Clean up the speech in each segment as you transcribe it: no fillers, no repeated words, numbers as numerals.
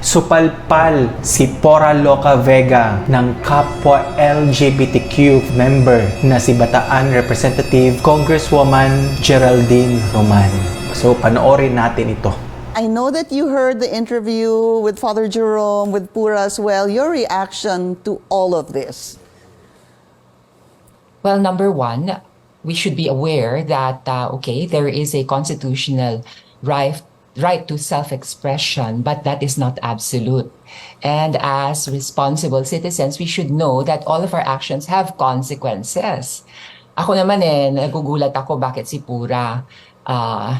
Supalpal si Pura Luka Vega ng Kapwa Lgbtq member na si Bataan Representative Congresswoman Geraldine Roman. So panoorin natin ito. I know that you heard the interview with Father Jerome, with Pura as well. Your reaction to all of this? Well, number one, we should be aware that, there is a constitutional right to self-expression, but that is not absolute. And as responsible citizens, we should know that all of our actions have consequences. Ako naman nagugulat ako bakit si Pura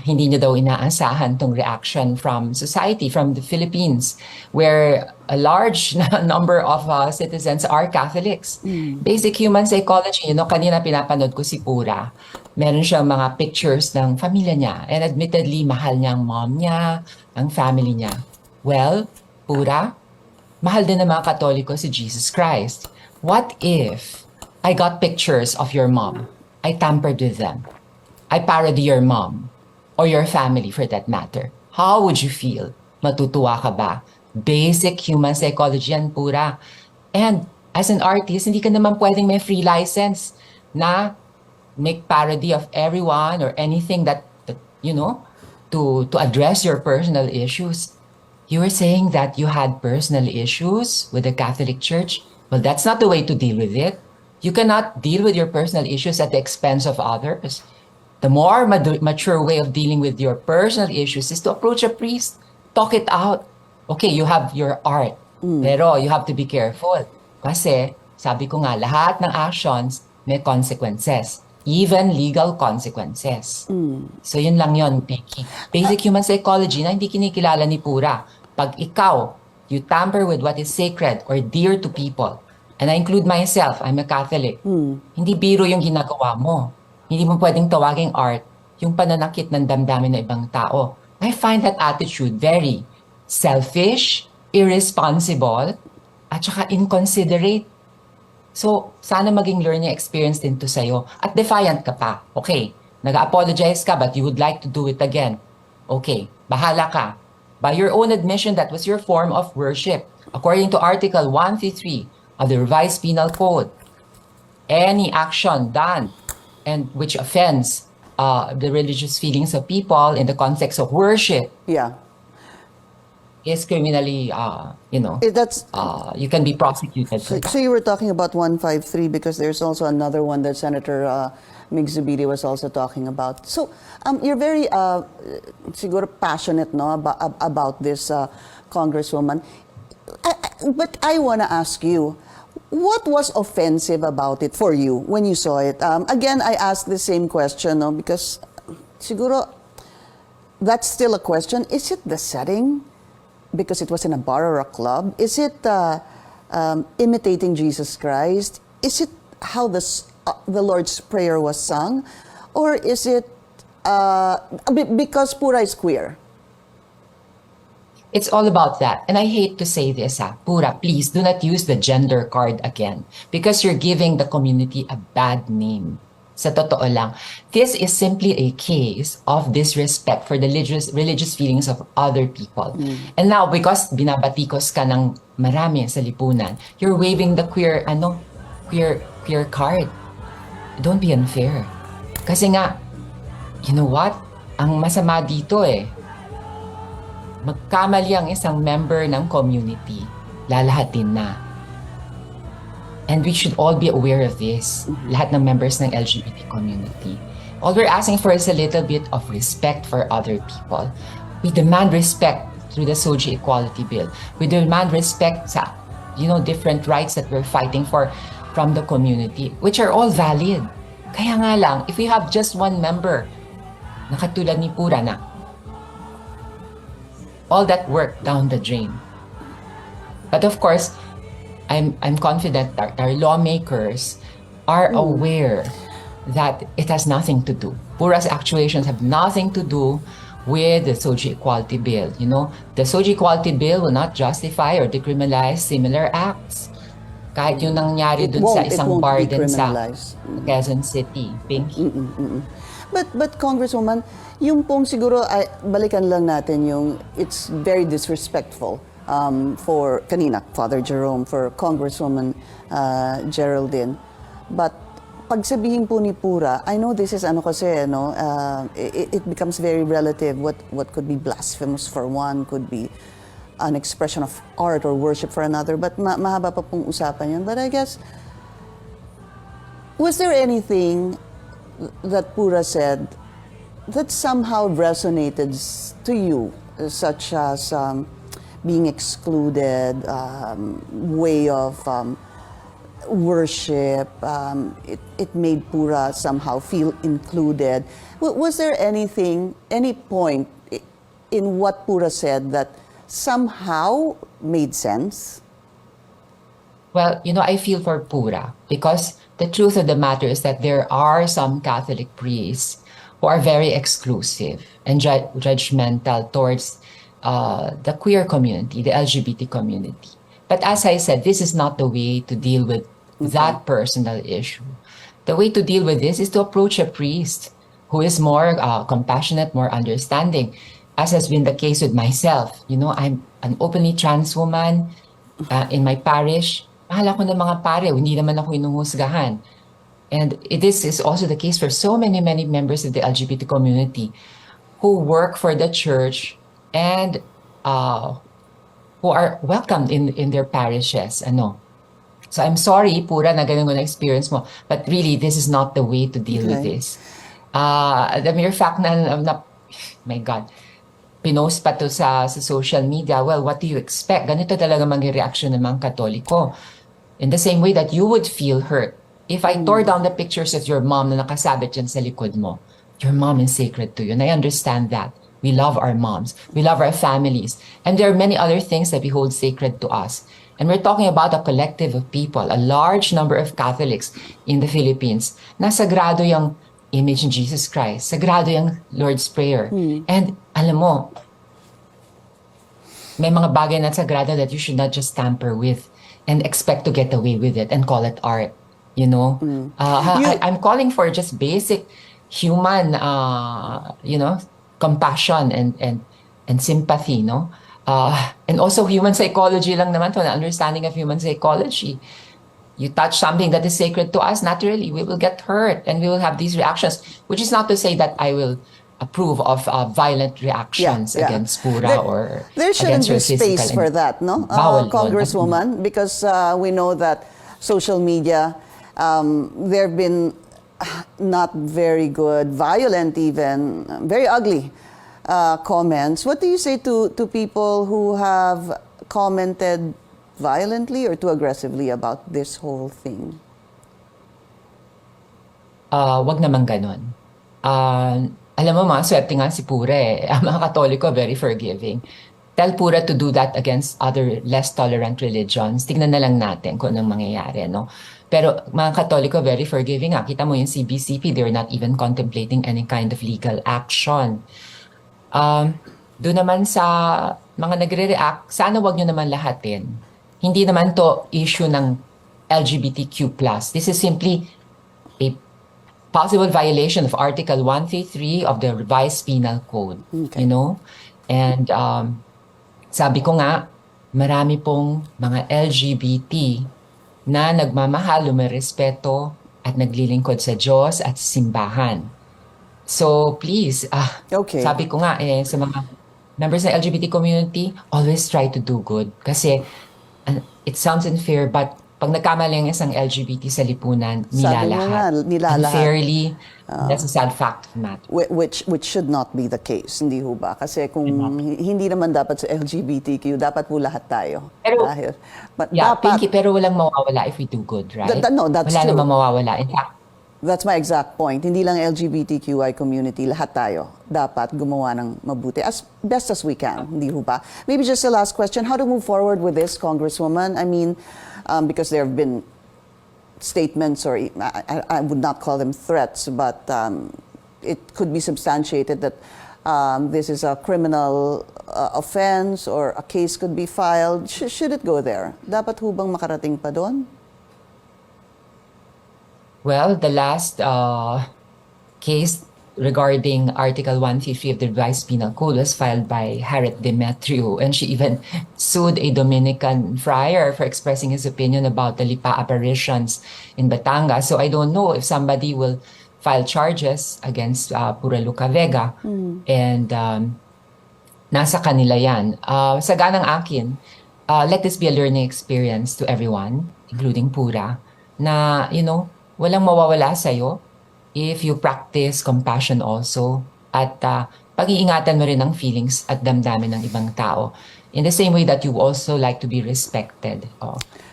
hindi niya daw inaasahan tong reaction from society, from the Philippines, where a large number of citizens are Catholics. Basic human psychology, kanina pinapanood ko si Pura. Meron siyang mga pictures ng pamilya niya. And admittedly, mahal niya ang mom niya, ang family niya. Well, Pura, mahal din ng mga Katoliko si Jesus Christ. What if I got pictures of your mom? I tampered with them. I parody your mom or your family for that matter. How would you feel? Matutuwa ka ba? Basic human psychology yan, Pura. And as an artist, hindi ka naman pwedeng may free license na make parody of everyone or anything that to address your personal issues. You were saying that you had personal issues with the Catholic Church. Well, that's not the way to deal with it. You cannot deal with your personal issues at the expense of others. The more mature way of dealing with your personal issues is to approach a priest, talk it out. Okay, you have your art, pero you have to be careful. Kasi, sabi ko nga, lahat ng actions may consequences, even legal consequences. So yun lang yun, Becky. Basic human psychology na hindi kinikilala ni Pura. Pag ikaw, you tamper with what is sacred or dear to people, and I include myself, I'm a Catholic, hindi biro yung ginagawa mo. Hindi mo pwedeng tawaging art yung pananakit ng damdamin ng ibang tao. I find that attitude very selfish, irresponsible, at saka inconsiderate. So, sana maging learning experience din to sa'yo. At defiant ka pa. Okay, nag-apologize ka but you would like to do it again. Okay, bahala ka. By your own admission, that was your form of worship. According to Article 133 of the Revised Penal Code, any action done and which offends the religious feelings of people in the context of worship, is criminally, you can be prosecuted. So you were talking about 153 because there's also another one that Senator Mig Zubiri was also talking about. So you're very siguro passionate about this, Congresswoman. But I want to ask you, what was offensive about it for you when you saw it? Again, I asked the same question because siguro that's still a question. Is it the setting? Because it was in a bar or a club? Is it imitating Jesus Christ? Is it how the Lord's Prayer was sung? Or is it because Pura is queer? It's all about that. And I hate to say this, Pura, please do not use the gender card again because you're giving the community a bad name. Sa totoo lang, this is simply a case of disrespect for the religious feelings of other people. And now, because binabatikos ka ng marami sa lipunan, you're waving the queer card. Don't be unfair. Kasi nga, you know what? Ang masama dito magkamali ang isang member ng community, lalahatin na. And we should all be aware of this, lahat ng members ng LGBT community. All we're asking for is a little bit of respect for other people. We demand respect through the SOGI Equality Bill. We demand respect sa, different rights that we're fighting for from the community, which are all valid. Kaya nga lang, if we have just one member, na katulad ni Pura na, all that work down the drain. But of course, I'm confident that our lawmakers are aware that it has nothing to do. Pura's actuations have nothing to do with the SOGI Equality Bill. The SOGI Equality Bill will not justify or decriminalize similar acts. Kahit yung nangyari dun sa isang bar din sa Quezon City. Pinky. But Congresswoman, yung pong siguro, balikan lang natin yung it's very disrespectful for kanina, Father Jerome, for Congresswoman Geraldine. But pag sabihin po ni Pura, I know this is ano kasi, no, it becomes very relative. What could be blasphemous for one could be an expression of art or worship for another. But mahaba pa pong usapan yun. But I guess, was there anything that Pura said that somehow resonated to you, such as being excluded, way of worship, it made Pura somehow feel included. Was there anything, any point in what Pura said that somehow made sense? Well, I feel for Pura because the truth of the matter is that there are some Catholic priests who are very exclusive and judgmental towards the queer community, the LGBT community. But as I said, this is not the way to deal with that personal issue. The way to deal with this is to approach a priest who is more compassionate, more understanding, as has been the case with myself. I'm an openly trans woman in my parish. Mahal ako ng mga pare, hindi naman ako inuhusgahan. And this is also the case for so many members of the LGBT community who work for the church and who are welcomed in their parishes. So I'm sorry, Pura, na ganun na experience mo. But really, this is not the way to deal with this. The mere fact na my God, pinost pa to sa social media, well, what do you expect? Ganito talaga maging reaction ng mga Katoliko. In the same way that you would feel hurt if I tore down the pictures of your mom na nakasabit dyan sa likod mo. Your mom is sacred to you, and I understand that. We love our moms. We love our families. And there are many other things that we hold sacred to us. And we're talking about a collective of people, a large number of Catholics in the Philippines, na sagrado yung image in Jesus Christ, sagrado yung Lord's Prayer. And alam mo, may mga bagay na sagrado that you should not just tamper with and expect to get away with it and call it art. I'm calling for just basic human, compassion and sympathy, no? And also human psychology lang naman to, an understanding of human psychology. You touch something that is sacred to us, naturally, we will get hurt and we will have these reactions, which is not to say that I will approve of violent reactions against Pura or there shouldn't against be her space for that, no? Congresswoman, because we know that social media, there have been not very good, violent even, very ugly comments. What do you say to people who have commented violently or too aggressively about this whole thing? Wag naman ganon. Alam mo, mga swerte nga si Pura eh. Ang mga Katoliko, very forgiving. Tell Pura to do that against other less tolerant religions. Tignan na lang natin kung anong mangyayari, no? Pero mga Katoliko, very forgiving nga. Kita mo yung CBCP, they're not even contemplating any kind of legal action. Doon naman sa mga nagre-react, sana wag nyo naman lahatin. Hindi naman to issue ng LGBTQ+. This is simply a possible violation of Article 133 of the Revised Penal Code. Okay. And sabi ko nga, marami pong mga LGBT na nagmamahal, lumirespeto at naglilingkod sa Diyos at simbahan. So please, sabi ko nga sa mga members ng LGBT community, always try to do good. Kasi it sounds unfair, but pag nagkamali ang isang LGBT sa lipunan, nilalahat. Unfairly, that's a sad fact of the matter. Which should not be the case, hindi ho ba? Kasi kung hindi naman dapat sa LGBTQ, dapat po lahat tayo. Pero, dapat, Pinky, pero walang mawawala if we do good, right? No, that's Wala true. namang mawawala. In fact, that's my exact point. Hindi lang LGBTQI community, lahat tayo dapat gumawa ng mabuti as best as we can, hindi ho ba? Maybe just a last question, how to move forward with this, Congresswoman? I mean, because there have been statements, or I would not call them threats, but it could be substantiated that this is a criminal offense or a case could be filed. Should it go there? Dapat ho bang makarating pa doon? well, the last case regarding Article 150 of the Revised Penal Code was filed by Harriet Demetriou, and she even sued a Dominican friar for expressing his opinion about the lipa apparitions in Batangas. So I don't know if somebody will file charges against Pura Luka Vega, and nasa kanila yan. Sa ganang akin, let this be a learning experience to everyone, including Pura, na, walang mawawala sa'yo if you practice compassion also, at pag-iingatan mo rin ang feelings at damdamin ng ibang tao. In the same way that you also like to be respected.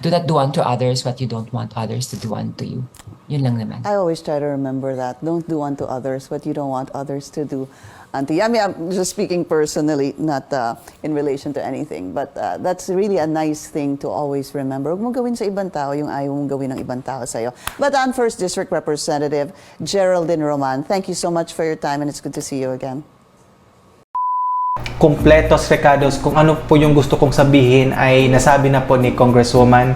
Do not do unto others what you don't want others to do unto you. Yun lang naman. I always try to remember that. Don't do unto others what you don't want others to do unto you. I mean, I'm just speaking personally, not in relation to anything. But that's really a nice thing to always remember. Huwag mong gawin sa ibang tao yung ayaw mong gawin ng ibang tao sa'yo. But I'm First District Representative Geraldine Roman. Thank you so much for your time, and it's good to see you again. Kumpletos recados, kung ano po yung gusto kong sabihin ay nasabi na po ni Congresswoman.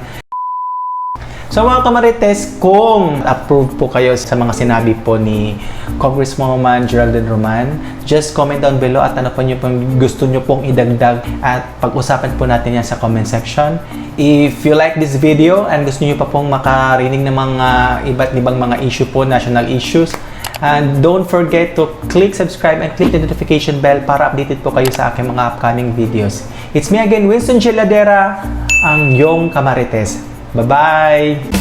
So mga kamarites, kung approve po kayo sa mga sinabi po ni Congresswoman Geraldine Roman, just comment down below at ano po nyo pong gusto nyo pong idagdag at pag-usapan po natin yan sa comment section. If you like this video and gusto nyo pa pong makarinig ng mga iba't ibang mga issue po, national issues, and don't forget to click subscribe and click the notification bell para updated po kayo sa aking mga upcoming videos. It's me again, Winston Giladera, ang iyong kamarites. Bye-bye!